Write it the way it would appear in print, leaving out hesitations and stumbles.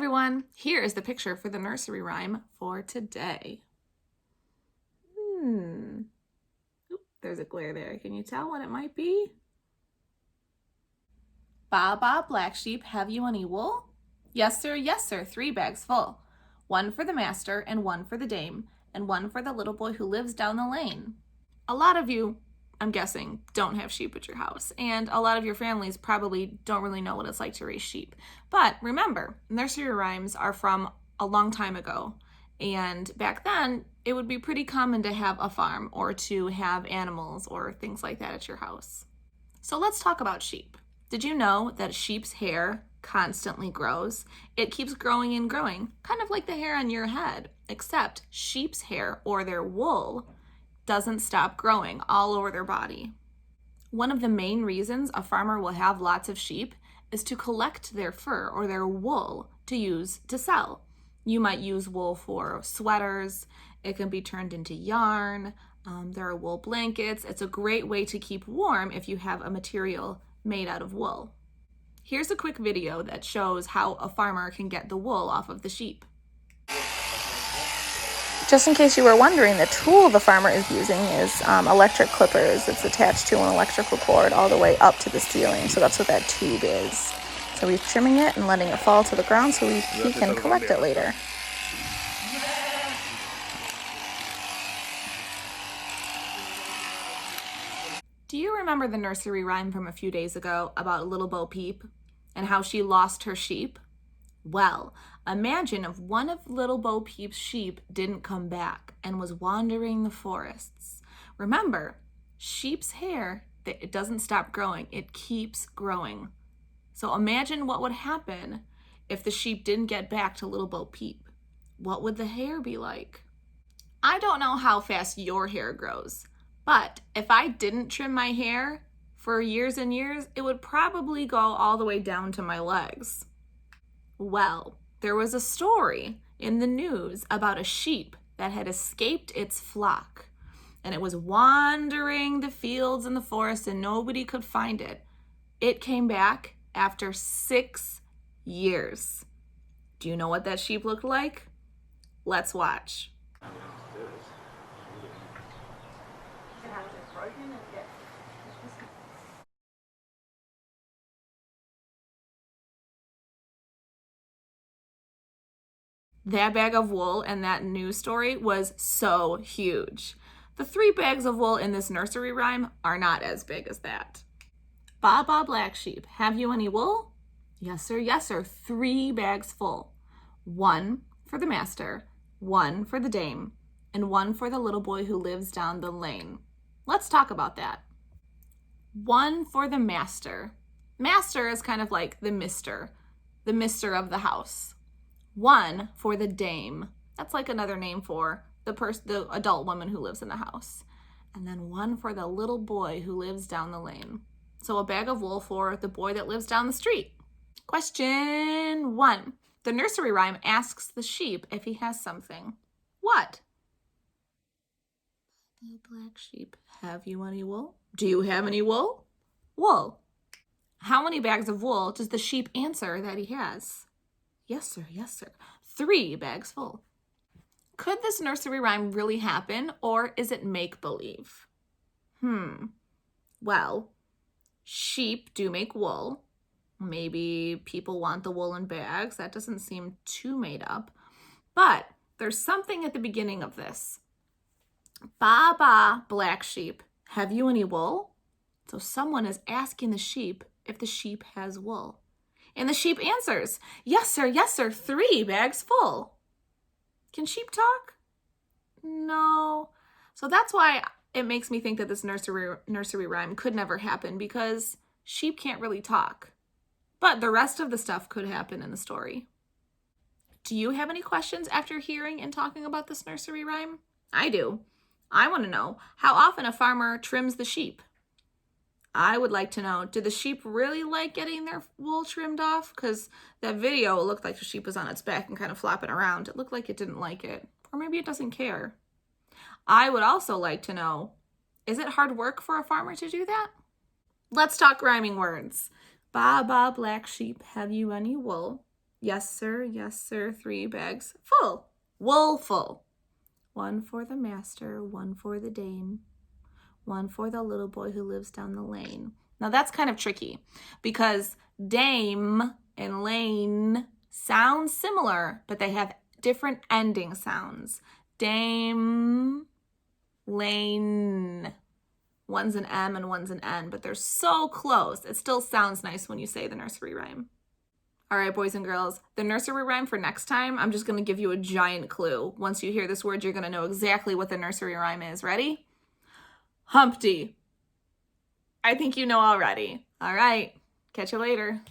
everyone, here is the picture for the nursery rhyme for today. Oop, there's a glare there. Can you tell what it might be? Baa Baa Black Sheep, have you any wool? Yes sir, 3 bags full. 1 for the master and 1 for the dame, and 1 for the little boy who lives down the lane. A lot of you, I'm guessing, don't have sheep at your house, and a lot of your families probably don't really know what it's like to raise sheep. But remember, nursery rhymes are from a long time ago, and back then it would be pretty common to have a farm or to have animals or things like that at your house. So let's talk about sheep. Did you know that sheep's hair constantly grows? It keeps growing and growing, kind of like the hair on your head, except sheep's hair, or their wool, doesn't stop growing all over their body. One of the main reasons a farmer will have lots of sheep is to collect their fur or their wool to use to sell. You might use wool for sweaters. It can be turned into yarn. There are wool blankets. It's a great way to keep warm if you have a material made out of wool. Here's a quick video that shows how a farmer can get the wool off of the sheep. Just in case you were wondering, the tool the farmer is using is electric clippers. It's attached to an electrical cord all the way up to the ceiling, so that's what that tube is. So he's trimming it and letting it fall to the ground so he can collect it later. Do you remember the nursery rhyme from a few days ago about little Bo Peep and how she lost her sheep? Well, imagine if one of little Bo Peep's sheep didn't come back and was wandering the forests. Remember, sheep's hair, it doesn't stop growing, it keeps growing. So imagine what would happen if the sheep didn't get back to little Bo Peep. What would the hair be like? I don't know how fast your hair grows, but if I didn't trim my hair for years and years, it would probably go all the way down to my legs. Well, there was a story in the news about a sheep that had escaped its flock, and it was wandering the fields and the forest and nobody could find it. It came back after 6 years. Do you know what that sheep looked like? Let's watch. That bag of wool in that news story was so huge. The 3 bags of wool in this nursery rhyme are not as big as that. Baa Baa Black Sheep, have you any wool? Yes sir, 3 bags full. 1 for the master, 1 for the dame, and 1 for the little boy who lives down the lane. Let's talk about that. 1 for the master. Master is kind of like the mister of the house. 1 for the dame. That's like another name for the adult woman who lives in the house. And then 1 for the little boy who lives down the lane. So a bag of wool for the boy that lives down the street. Question 1. The nursery rhyme asks the sheep if he has something. What? Black sheep, have you any wool? Do you have any wool? Wool. How many bags of wool does the sheep answer that he has? Yes sir, 3 bags full. Could this nursery rhyme really happen, or is it make-believe? Well, sheep do make wool. Maybe people want the wool in bags. That doesn't seem too made up. But there's something at the beginning of this. Baa Baa Black Sheep, have you any wool? So someone is asking the sheep if the sheep has wool. And the sheep answers, yes sir, 3 bags full. Can sheep talk? No. So that's why it makes me think that this nursery rhyme could never happen, because sheep can't really talk. But the rest of the stuff could happen in the story. Do you have any questions after hearing and talking about this nursery rhyme? I do. I want to know how often a farmer trims the sheep. I would like to know, do the sheep really like getting their wool trimmed off? Because that video looked like the sheep was on its back and kind of flopping around. It looked like it didn't like it. Or maybe it doesn't care. I would also like to know, is it hard work for a farmer to do that? Let's talk rhyming words. Baa Baa Black Sheep, have you any wool? Yes, sir, 3 bags full. Wool full. 1 for the master, 1 for the dame, 1 for the little boy who lives down the lane. Now that's kind of tricky because dame and lane sound similar, but they have different ending sounds. Dame, lane. One's an M and one's an N, but they're so close. It still sounds nice when you say the nursery rhyme. All right, boys and girls, the nursery rhyme for next time, I'm just going to give you a giant clue. Once you hear this word, you're going to know exactly what the nursery rhyme is. Ready? Humpty. I think you know already. All right, catch you later.